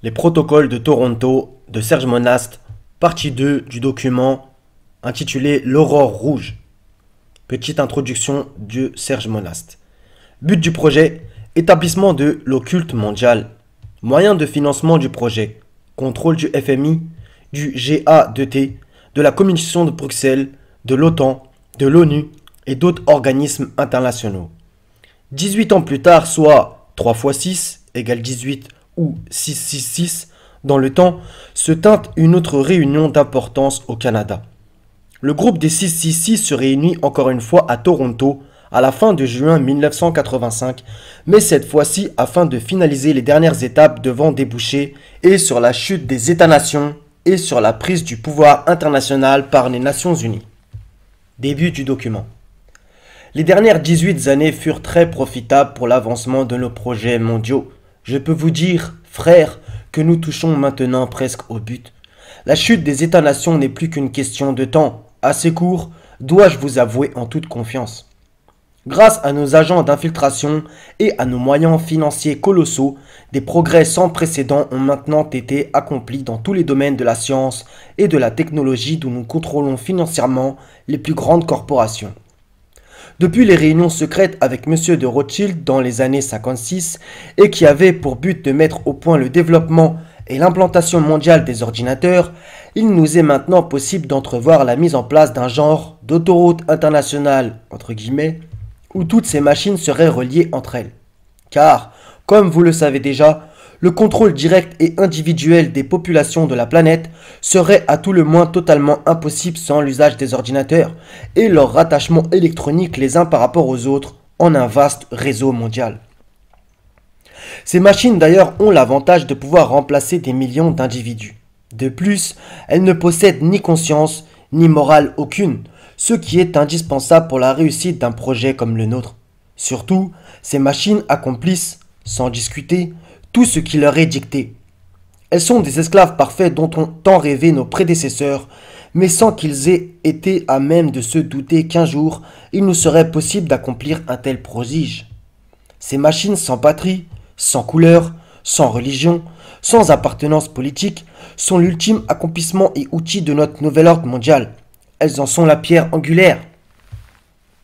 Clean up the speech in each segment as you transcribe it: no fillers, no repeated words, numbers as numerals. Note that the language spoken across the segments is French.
Les protocoles de Toronto de Serge Monast, partie 2 du document intitulé L'Aurore rouge. Petite introduction de Serge Monast. But du projet, établissement de l'occulte mondial. Moyen de financement du projet, contrôle du FMI, du GA2T, de la Commission de Bruxelles, de l'OTAN, de l'ONU et d'autres organismes internationaux. 18 ans plus tard, soit 3 x 6 égale 18 ou 666, dans le temps, se teinte une autre réunion d'importance au Canada. Le groupe des 666 se réunit encore une fois à Toronto à la fin de juin 1985, mais cette fois-ci afin de finaliser les dernières étapes devant déboucher et sur la chute des États-nations et sur la prise du pouvoir international par les Nations Unies. Début du document. Les dernières 18 années furent très profitables pour l'avancement de nos projets mondiaux. Je peux vous dire, frères, que nous touchons maintenant presque au but. La chute des États-nations n'est plus qu'une question de temps. Assez court, dois-je vous avouer en toute confiance. Grâce à nos agents d'infiltration et à nos moyens financiers colossaux, des progrès sans précédent ont maintenant été accomplis dans tous les domaines de la science et de la technologie d'où nous contrôlons financièrement les plus grandes corporations. Depuis les réunions secrètes avec M. de Rothschild dans les années 56 et qui avaient pour but de mettre au point le développement et l'implantation mondiale des ordinateurs, il nous est maintenant possible d'entrevoir la mise en place d'un genre d'autoroute internationale, entre guillemets, où toutes ces machines seraient reliées entre elles. Car, comme vous le savez déjà, le contrôle direct et individuel des populations de la planète serait à tout le moins totalement impossible sans l'usage des ordinateurs et leur rattachement électronique les uns par rapport aux autres en un vaste réseau mondial. Ces machines d'ailleurs ont l'avantage de pouvoir remplacer des millions d'individus. De plus, elles ne possèdent ni conscience ni morale aucune, ce qui est indispensable pour la réussite d'un projet comme le nôtre. Surtout, ces machines accomplissent, sans discuter, tout ce qui leur est dicté. Elles sont des esclaves parfaits dont ont tant rêvé nos prédécesseurs, mais sans qu'ils aient été à même de se douter qu'un jour, il nous serait possible d'accomplir un tel prodige. Ces machines sans patrie, sans couleur, sans religion, sans appartenance politique, sont l'ultime accomplissement et outil de notre nouvel ordre mondial. Elles en sont la pierre angulaire.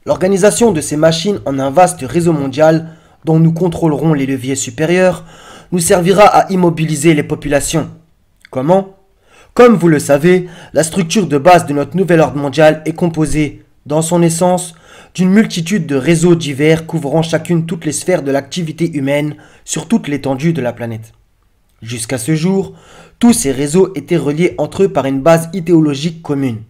L'organisation de ces machines en un vaste réseau mondial, dont nous contrôlerons les leviers supérieurs, nous servira à immobiliser les populations. Comment? Comme vous le savez, la structure de base de notre nouvel ordre mondial est composée, dans son essence, d'une multitude de réseaux divers couvrant chacune toutes les sphères de l'activité humaine sur toute l'étendue de la planète. Jusqu'à ce jour, tous ces réseaux étaient reliés entre eux par une base idéologique commune,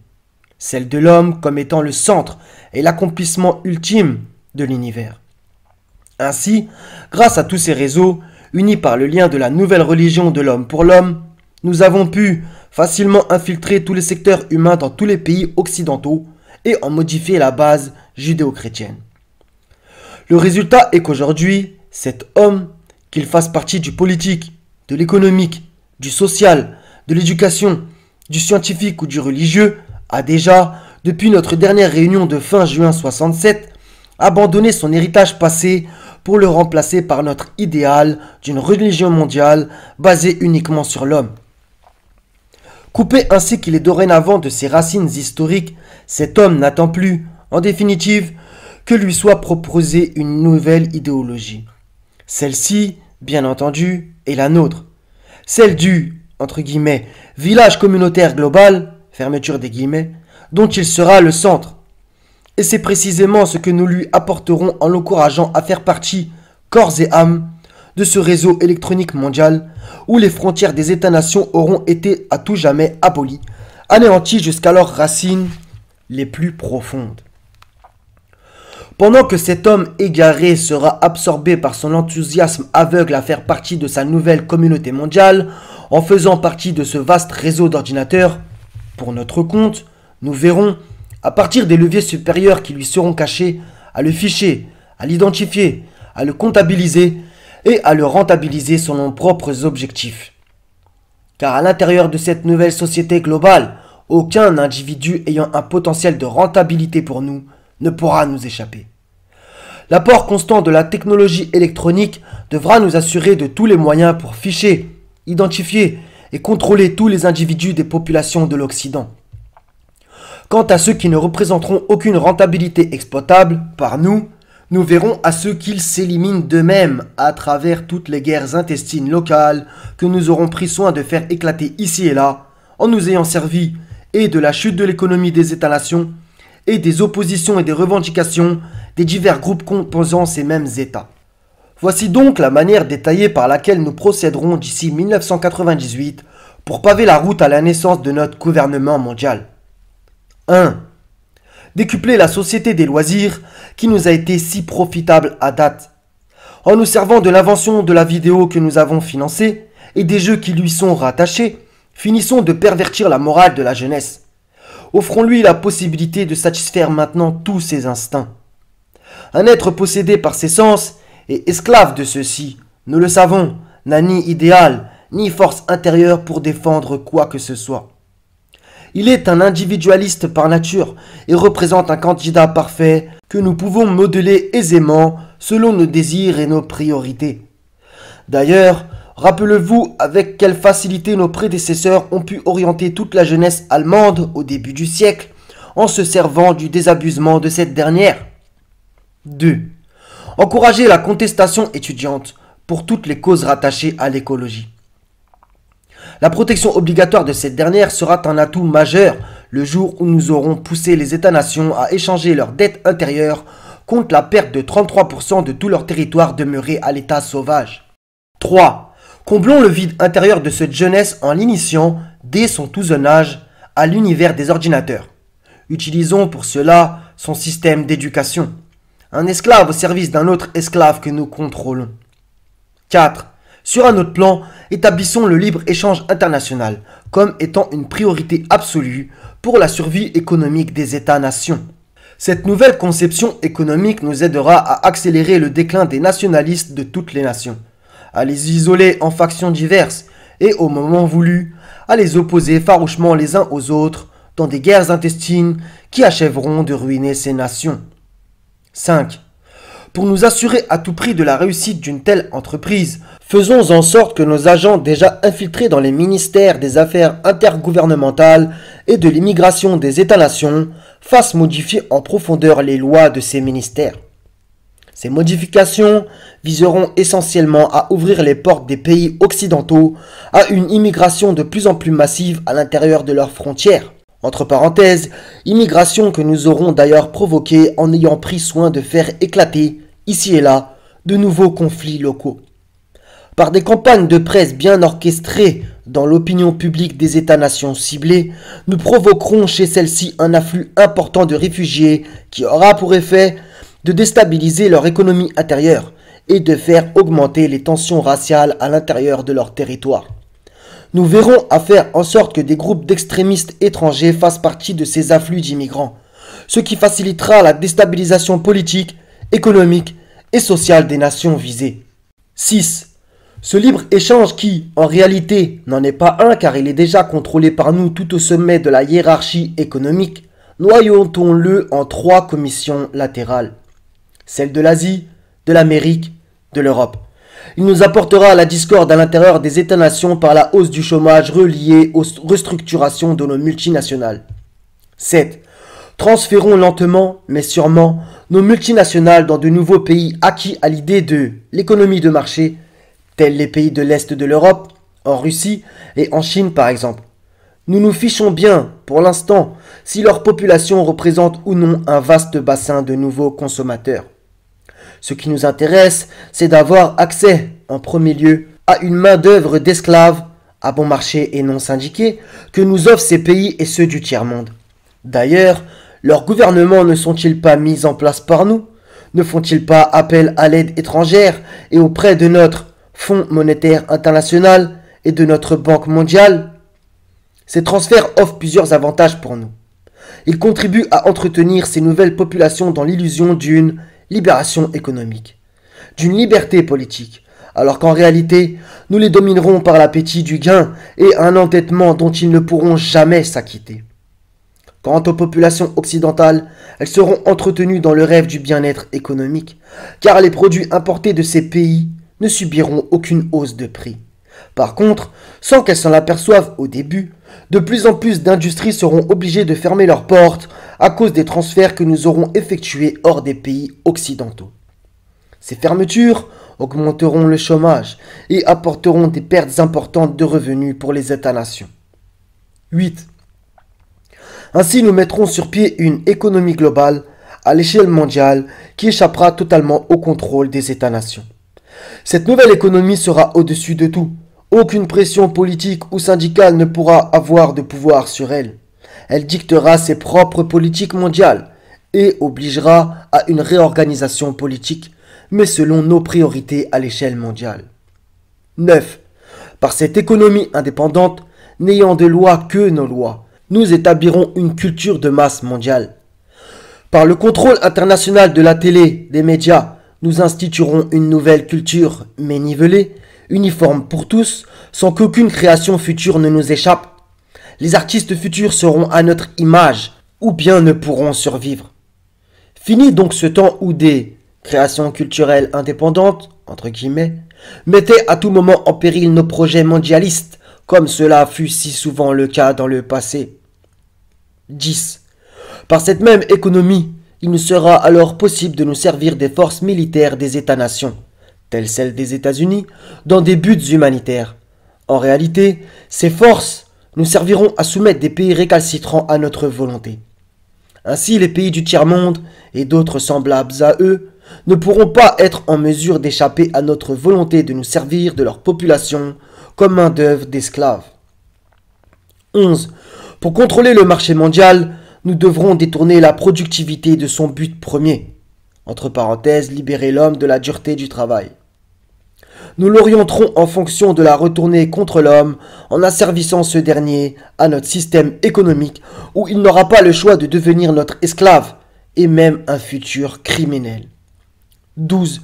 celle de l'homme comme étant le centre et l'accomplissement ultime de l'univers. Ainsi, grâce à tous ces réseaux, unis par le lien de la nouvelle religion de l'homme pour l'homme, nous avons pu facilement infiltrer tous les secteurs humains dans tous les pays occidentaux et en modifier la base judéo-chrétienne. Le résultat est qu'aujourd'hui, cet homme, qu'il fasse partie du politique, de l'économique, du social, de l'éducation, du scientifique ou du religieux, a déjà, depuis notre dernière réunion de fin juin 67, abandonné son héritage passé pour le remplacer par notre idéal d'une religion mondiale basée uniquement sur l'homme. Coupé ainsi qu'il est dorénavant de ses racines historiques, cet homme n'attend plus, en définitive, que lui soit proposée une nouvelle idéologie. Celle-ci, bien entendu, est la nôtre. Celle du, entre guillemets, village communautaire global, fermeture des guillemets, dont il sera le centre. Et c'est précisément ce que nous lui apporterons en l'encourageant à faire partie, corps et âme, de ce réseau électronique mondial où les frontières des États-nations auront été à tout jamais abolies, anéanties jusqu'à leurs racines les plus profondes. Pendant que cet homme égaré sera absorbé par son enthousiasme aveugle à faire partie de sa nouvelle communauté mondiale, en faisant partie de ce vaste réseau d'ordinateurs, pour notre compte, nous verrons, à partir des leviers supérieurs qui lui seront cachés, à le ficher, à l'identifier, à le comptabiliser et à le rentabiliser selon nos propres objectifs. Car à l'intérieur de cette nouvelle société globale, aucun individu ayant un potentiel de rentabilité pour nous ne pourra nous échapper. L'apport constant de la technologie électronique devra nous assurer de tous les moyens pour ficher, identifier et contrôler tous les individus des populations de l'Occident. Quant à ceux qui ne représenteront aucune rentabilité exploitable par nous, nous verrons à ceux qu'ils s'éliminent d'eux-mêmes à travers toutes les guerres intestines locales que nous aurons pris soin de faire éclater ici et là, en nous ayant servi et de la chute de l'économie des États-nations et des oppositions et des revendications des divers groupes composant ces mêmes États. Voici donc la manière détaillée par laquelle nous procéderons d'ici 1998 pour paver la route à la naissance de notre gouvernement mondial. 1. Décupler la société des loisirs qui nous a été si profitable à date. En nous servant de l'invention de la vidéo que nous avons financée et des jeux qui lui sont rattachés, finissons de pervertir la morale de la jeunesse. Offrons-lui la possibilité de satisfaire maintenant tous ses instincts. Un être possédé par ses sens et esclave de ceux-ci, nous le savons, n'a ni idéal, ni force intérieure pour défendre quoi que ce soit. Il est un individualiste par nature et représente un candidat parfait que nous pouvons modeler aisément selon nos désirs et nos priorités. D'ailleurs, rappelez-vous avec quelle facilité nos prédécesseurs ont pu orienter toute la jeunesse allemande au début du siècle en se servant du désabusement de cette dernière. 2. Encourager la contestation étudiante pour toutes les causes rattachées à l'écologie. La protection obligatoire de cette dernière sera un atout majeur le jour où nous aurons poussé les États-nations à échanger leur dette intérieure contre la perte de 33% de tout leur territoire demeuré à l'état sauvage. 3. Comblons le vide intérieur de cette jeunesse en l'initiant, dès son tout jeune âge, à l'univers des ordinateurs. Utilisons pour cela son système d'éducation. Un esclave au service d'un autre esclave que nous contrôlons. 4. Sur un autre plan, établissons le libre-échange international comme étant une priorité absolue pour la survie économique des États-nations. Cette nouvelle conception économique nous aidera à accélérer le déclin des nationalistes de toutes les nations, à les isoler en factions diverses et, au moment voulu, à les opposer farouchement les uns aux autres dans des guerres intestines qui achèveront de ruiner ces nations. 5. Pour nous assurer à tout prix de la réussite d'une telle entreprise, faisons en sorte que nos agents déjà infiltrés dans les ministères des Affaires intergouvernementales et de l'immigration des États-nations fassent modifier en profondeur les lois de ces ministères. Ces modifications viseront essentiellement à ouvrir les portes des pays occidentaux à une immigration de plus en plus massive à l'intérieur de leurs frontières. Entre parenthèses, immigration que nous aurons d'ailleurs provoquée en ayant pris soin de faire éclater, ici et là, de nouveaux conflits locaux. Par des campagnes de presse bien orchestrées dans l'opinion publique des États-nations ciblés, nous provoquerons chez celles-ci un afflux important de réfugiés qui aura pour effet de déstabiliser leur économie intérieure et de faire augmenter les tensions raciales à l'intérieur de leur territoire. Nous verrons à faire en sorte que des groupes d'extrémistes étrangers fassent partie de ces afflux d'immigrants, ce qui facilitera la déstabilisation politique, économique et sociale des nations visées. 6. Ce libre-échange qui, en réalité, n'en est pas un car il est déjà contrôlé par nous tout au sommet de la hiérarchie économique, noyons-le en 3 commissions latérales. Celle de l'Asie, de l'Amérique, de l'Europe. Il nous apportera la discorde à l'intérieur des États-nations par la hausse du chômage reliée aux restructurations de nos multinationales. 7. Transférons lentement, mais sûrement, nos multinationales dans de nouveaux pays acquis à l'idée de l'économie de marché, tels les pays de l'Est de l'Europe, en Russie et en Chine par exemple. Nous nous fichons bien, pour l'instant, si leur population représente ou non un vaste bassin de nouveaux consommateurs. Ce qui nous intéresse, c'est d'avoir accès, en premier lieu, à une main-d'œuvre d'esclaves, à bon marché et non syndiqués, que nous offrent ces pays et ceux du tiers-monde. D'ailleurs, leurs gouvernements ne sont-ils pas mis en place par nous? Ne font-ils pas appel à l'aide étrangère et auprès de notre Fonds monétaire international et de notre Banque mondiale? Ces transferts offrent plusieurs avantages pour nous. Ils contribuent à entretenir ces nouvelles populations dans l'illusion d'une libération économique, d'une liberté politique, alors qu'en réalité, nous les dominerons par l'appétit du gain et un endettement dont ils ne pourront jamais s'acquitter. Quant aux populations occidentales, elles seront entretenues dans le rêve du bien-être économique, car les produits importés de ces pays ne subiront aucune hausse de prix. Par contre, sans qu'elles s'en aperçoivent au début, de plus en plus d'industries seront obligées de fermer leurs portes à cause des transferts que nous aurons effectués hors des pays occidentaux. Ces fermetures augmenteront le chômage et apporteront des pertes importantes de revenus pour les États-nations. 8. Ainsi, nous mettrons sur pied une économie globale à l'échelle mondiale qui échappera totalement au contrôle des États-nations. Cette nouvelle économie sera au-dessus de tout. Aucune pression politique ou syndicale ne pourra avoir de pouvoir sur elle. Elle dictera ses propres politiques mondiales et obligera à une réorganisation politique, mais selon nos priorités à l'échelle mondiale. 9. Par cette économie indépendante, n'ayant de loi que nos lois, nous établirons une culture de masse mondiale. Par le contrôle international de la télé, des médias, nous instituerons une nouvelle culture, mais nivelée, uniforme pour tous, sans qu'aucune création future ne nous échappe. Les artistes futurs seront à notre image, ou bien ne pourront survivre. Fini donc ce temps où des créations culturelles indépendantes, entre guillemets, mettaient à tout moment en péril nos projets mondialistes, comme cela fut si souvent le cas dans le passé. 10. Par cette même économie, il nous sera alors possible de nous servir des forces militaires des États-nations, telles celles des États-Unis, dans des buts humanitaires. En réalité, ces forces nous serviront à soumettre des pays récalcitrants à notre volonté. Ainsi, les pays du tiers-monde et d'autres semblables à eux ne pourront pas être en mesure d'échapper à notre volonté de nous servir de leur population comme main-d'œuvre d'esclaves. 11. Pour contrôler le marché mondial, nous devrons détourner la productivité de son but premier. Entre parenthèses, libérer l'homme de la dureté du travail. Nous l'orienterons en fonction de la retourner contre l'homme en asservissant ce dernier à notre système économique où il n'aura pas le choix de devenir notre esclave et même un futur criminel. 12.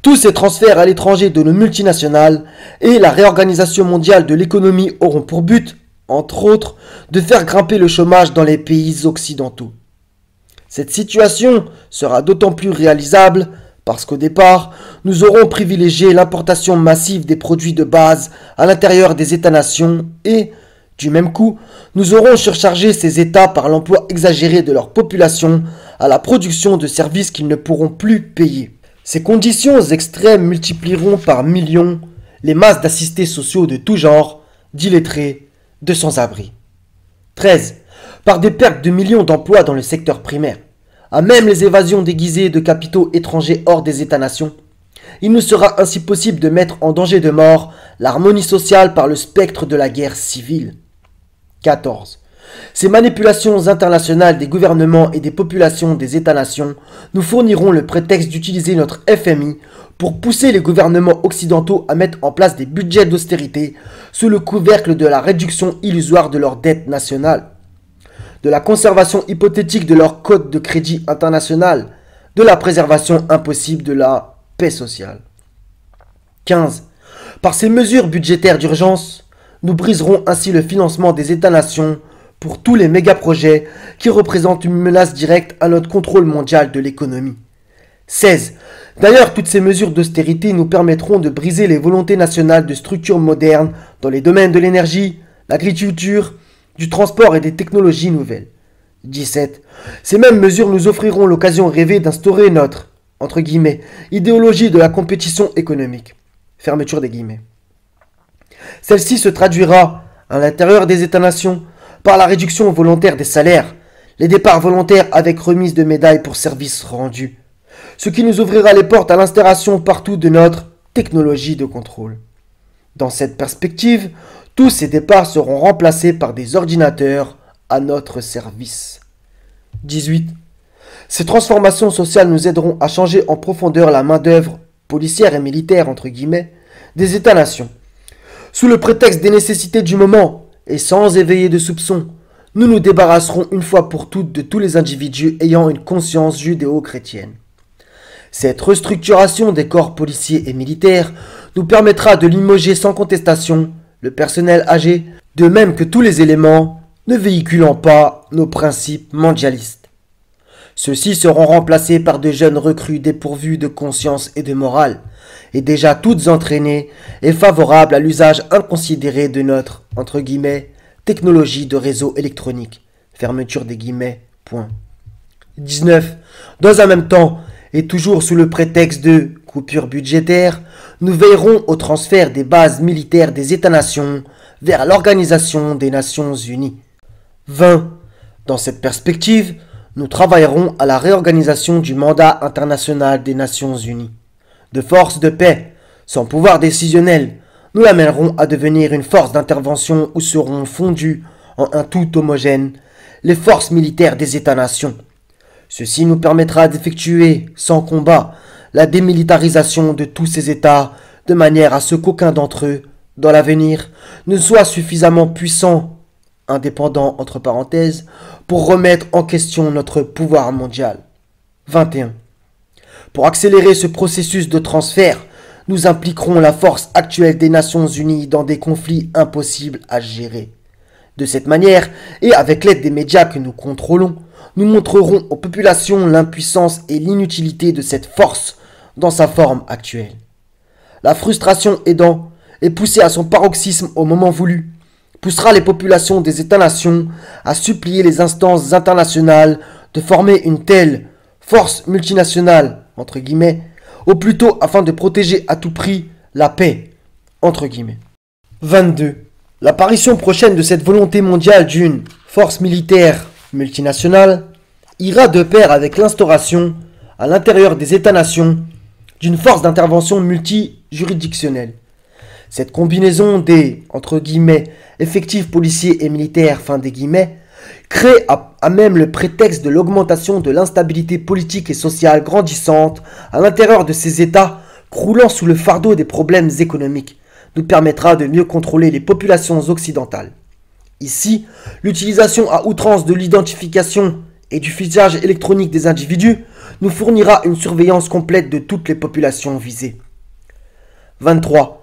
Tous ces transferts à l'étranger de nos multinationales et la réorganisation mondiale de l'économie auront pour but, entre autres, de faire grimper le chômage dans les pays occidentaux. Cette situation sera d'autant plus réalisable parce qu'au départ, nous aurons privilégié l'importation massive des produits de base à l'intérieur des États-nations et, du même coup, nous aurons surchargé ces États par l'emploi exagéré de leur population à la production de services qu'ils ne pourront plus payer. Ces conditions extrêmes multiplieront par millions les masses d'assistés sociaux de tout genre, d'illettrés, de sans-abri. 13. Par des pertes de millions d'emplois dans le secteur primaire, à même les évasions déguisées de capitaux étrangers hors des États-nations, il nous sera ainsi possible de mettre en danger de mort l'harmonie sociale par le spectre de la guerre civile. 14. Ces manipulations internationales des gouvernements et des populations des États-nations nous fourniront le prétexte d'utiliser notre FMI pour pousser les gouvernements occidentaux à mettre en place des budgets d'austérité sous le couvercle de la réduction illusoire de leur dette nationale, de la conservation hypothétique de leur code de crédit international, de la préservation impossible de la paix sociale. 15. Par ces mesures budgétaires d'urgence, nous briserons ainsi le financement des États-nations pour tous les méga-projets qui représentent une menace directe à notre contrôle mondial de l'économie. 16. D'ailleurs, toutes ces mesures d'austérité nous permettront de briser les volontés nationales de structures modernes dans les domaines de l'énergie, l'agriculture, du transport et des technologies nouvelles. 17. Ces mêmes mesures nous offriront l'occasion rêvée d'instaurer notre, entre guillemets, idéologie de la compétition économique. Fermeture des guillemets. Celle-ci se traduira, à l'intérieur des États-nations, par la réduction volontaire des salaires, les départs volontaires avec remise de médailles pour services rendus, ce qui nous ouvrira les portes à l'installation partout de notre technologie de contrôle. Dans cette perspective, tous ces départs seront remplacés par des ordinateurs à notre service. 18. Ces transformations sociales nous aideront à changer en profondeur la main-d'œuvre policière et militaire, entre guillemets, des États-nations. Sous le prétexte des nécessités du moment et sans éveiller de soupçons, nous nous débarrasserons une fois pour toutes de tous les individus ayant une conscience judéo-chrétienne. Cette restructuration des corps policiers et militaires nous permettra de limoger sans contestation le personnel âgé, de même que tous les éléments ne véhiculant pas nos principes mondialistes. Ceux-ci seront remplacés par de jeunes recrues dépourvus de conscience et de morale, et déjà toutes entraînées et favorables à l'usage inconsidéré de notre, entre guillemets, technologie de réseau électronique. Fermeture des guillemets, point. 19. Dans un même temps, et toujours sous le prétexte de coupure budgétaire, nous veillerons au transfert des bases militaires des États-nations vers l'Organisation des Nations Unies. 20. Dans cette perspective, nous travaillerons à la réorganisation du mandat international des Nations Unies. De force de paix, sans pouvoir décisionnel, nous l'amènerons à devenir une force d'intervention où seront fondues en un tout homogène les forces militaires des États-nations. Ceci nous permettra d'effectuer, sans combat, la démilitarisation de tous ces États, de manière à ce qu'aucun d'entre eux, dans l'avenir, ne soit suffisamment puissant, indépendant entre parenthèses, pour remettre en question notre pouvoir mondial. 21. Pour accélérer ce processus de transfert, nous impliquerons la force actuelle des Nations Unies dans des conflits impossibles à gérer. De cette manière, et avec l'aide des médias que nous contrôlons, nous montrerons aux populations l'impuissance et l'inutilité de cette force dans sa forme actuelle. La frustration aidant et poussée à son paroxysme au moment voulu, poussera les populations des États-nations à supplier les instances internationales de former une telle force multinationale, entre guillemets, au plus tôt afin de protéger à tout prix la paix, entre guillemets. 22. L'apparition prochaine de cette volonté mondiale d'une force militaire multinationale ira de pair avec l'instauration, à l'intérieur des États-nations, d'une force d'intervention multijuridictionnelle. Cette combinaison des, entre guillemets, effectifs policiers et militaires, fin des guillemets, crée à même le prétexte de l'augmentation de l'instabilité politique et sociale grandissante à l'intérieur de ces États, croulant sous le fardeau des problèmes économiques, nous permettra de mieux contrôler les populations occidentales. Ici, l'utilisation à outrance de l'identification et du fichage électronique des individus nous fournira une surveillance complète de toutes les populations visées. 23.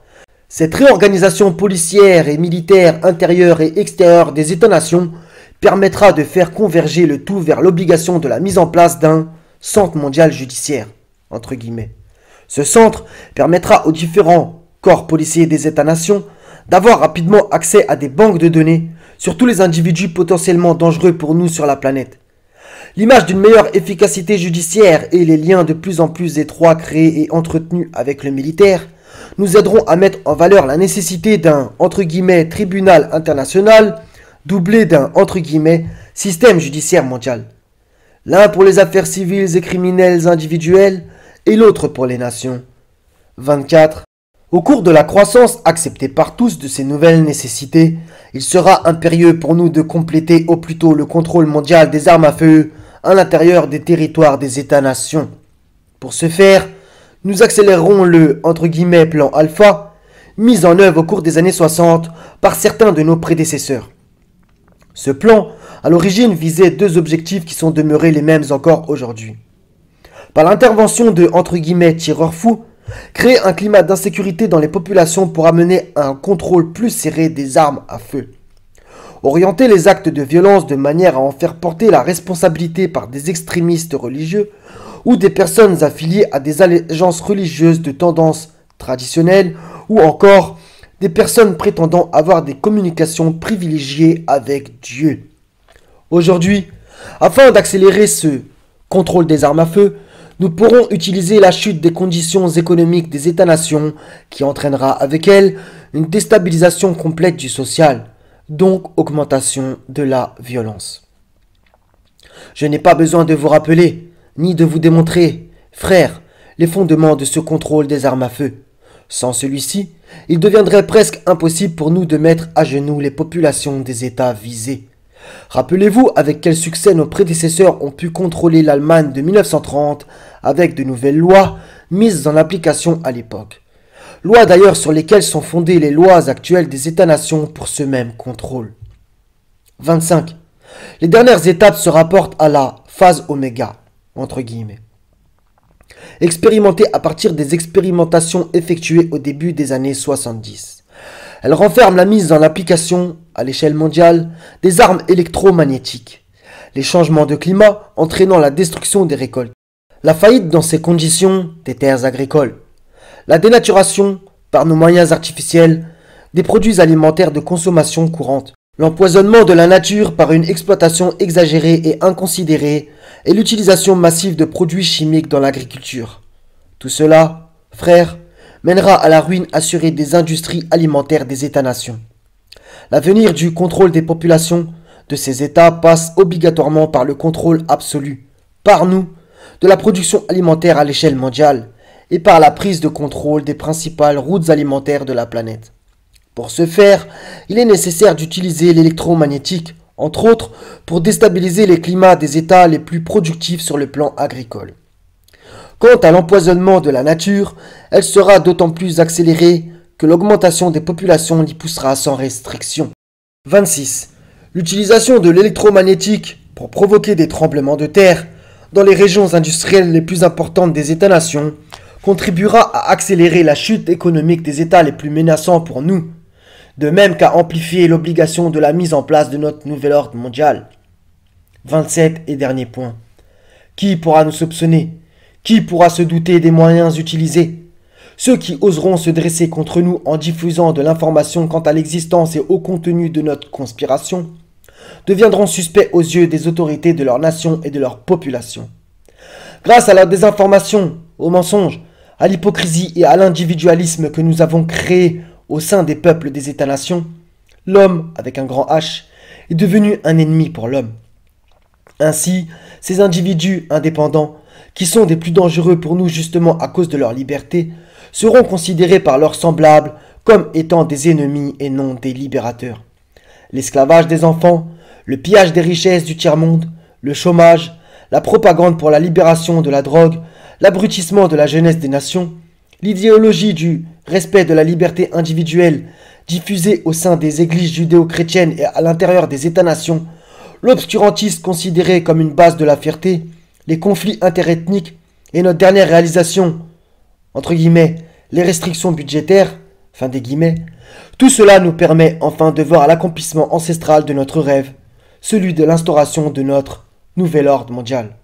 Cette réorganisation policière et militaire intérieure et extérieure des États-nations permettra de faire converger le tout vers l'obligation de la mise en place d'un centre mondial judiciaire, entre guillemets. Ce centre permettra aux différents corps policiers des États-nations d'avoir rapidement accès à des banques de données sur tous les individus potentiellement dangereux pour nous sur la planète. L'image d'une meilleure efficacité judiciaire et les liens de plus en plus étroits créés et entretenus avec le militaire nous aideront à mettre en valeur la nécessité d'un, entre guillemets, tribunal international doublé d'un, entre guillemets, système judiciaire mondial. L'un pour les affaires civiles et criminelles individuelles et l'autre pour les nations. 24. Au cours de la croissance acceptée par tous de ces nouvelles nécessités, il sera impérieux pour nous de compléter au plus tôt le contrôle mondial des armes à feu à l'intérieur des territoires des États-nations. Pour ce faire, nous accélérerons le, entre guillemets, plan alpha, mis en œuvre au cours des années 60 par certains de nos prédécesseurs. Ce plan, à l'origine, visait deux objectifs qui sont demeurés les mêmes encore aujourd'hui. Par l'intervention de, entre guillemets, tireurs fous, créer un climat d'insécurité dans les populations pour amener à un contrôle plus serré des armes à feu. Orienter les actes de violence de manière à en faire porter la responsabilité par des extrémistes religieux ou des personnes affiliées à des allégeances religieuses de tendance traditionnelle ou encore des personnes prétendant avoir des communications privilégiées avec Dieu. Aujourd'hui, afin d'accélérer ce contrôle des armes à feu, nous pourrons utiliser la chute des conditions économiques des États-nations qui entraînera avec elle une déstabilisation complète du social, donc augmentation de la violence. Je n'ai pas besoin de vous rappeler, ni de vous démontrer, frères, les fondements de ce contrôle des armes à feu. Sans celui-ci, il deviendrait presque impossible pour nous de mettre à genoux les populations des États visés. Rappelez-vous avec quel succès nos prédécesseurs ont pu contrôler l'Allemagne de 1930 avec de nouvelles lois mises en application à l'époque. Lois d'ailleurs sur lesquelles sont fondées les lois actuelles des États-nations pour ce même contrôle. 25. Les dernières étapes se rapportent à la phase oméga, entre guillemets. Expérimentée à partir des expérimentations effectuées au début des années 70. Elle renferme la mise en application, à l'échelle mondiale, des armes électromagnétiques. les changements de climat entraînant la destruction des récoltes, la faillite dans ces conditions des terres agricoles, la dénaturation par nos moyens artificiels des produits alimentaires de consommation courante, l'empoisonnement de la nature par une exploitation exagérée et inconsidérée et l'utilisation massive de produits chimiques dans l'agriculture. Tout cela, frères, mènera à la ruine assurée des industries alimentaires des États-nations. L'avenir du contrôle des populations de ces États passe obligatoirement par le contrôle absolu, par nous, de la production alimentaire à l'échelle mondiale et par la prise de contrôle des principales routes alimentaires de la planète. Pour ce faire, il est nécessaire d'utiliser l'électromagnétique, entre autres, pour déstabiliser les climats des États les plus productifs sur le plan agricole. Quant à l'empoisonnement de la nature, elle sera d'autant plus accélérée que l'augmentation des populations l'y poussera sans restriction. 26. L'utilisation de l'électromagnétique pour provoquer des tremblements de terre dans les régions industrielles les plus importantes des États-nations contribuera à accélérer la chute économique des États les plus menaçants pour nous, de même qu'à amplifier l'obligation de la mise en place de notre nouvel ordre mondial. 27 et dernier point. Qui pourra nous soupçonner? Qui pourra se douter des moyens utilisés? Ceux qui oseront se dresser contre nous en diffusant de l'information quant à l'existence et au contenu de notre conspiration deviendront suspects aux yeux des autorités de leur nation et de leur population. Grâce à la désinformation, aux mensonges, à l'hypocrisie et à l'individualisme que nous avons créés au sein des peuples des États-nations, l'homme, avec un grand H, est devenu un ennemi pour l'homme. Ainsi, ces individus indépendants, qui sont des plus dangereux pour nous justement à cause de leur liberté, seront considérés par leurs semblables comme étant des ennemis et non des libérateurs. L'esclavage des enfants, le pillage des richesses du tiers-monde, le chômage, la propagande pour la libération de la drogue, l'abrutissement de la jeunesse des nations, l'idéologie du respect de la liberté individuelle diffusée au sein des églises judéo-chrétiennes et à l'intérieur des États-nations, l'obscurantisme considéré comme une base de la fierté, les conflits interethniques et notre dernière réalisation, entre guillemets, les restrictions budgétaires, fin des guillemets, tout cela nous permet enfin de voir l'accomplissement ancestral de notre rêve, celui de l'instauration de notre nouvel ordre mondial.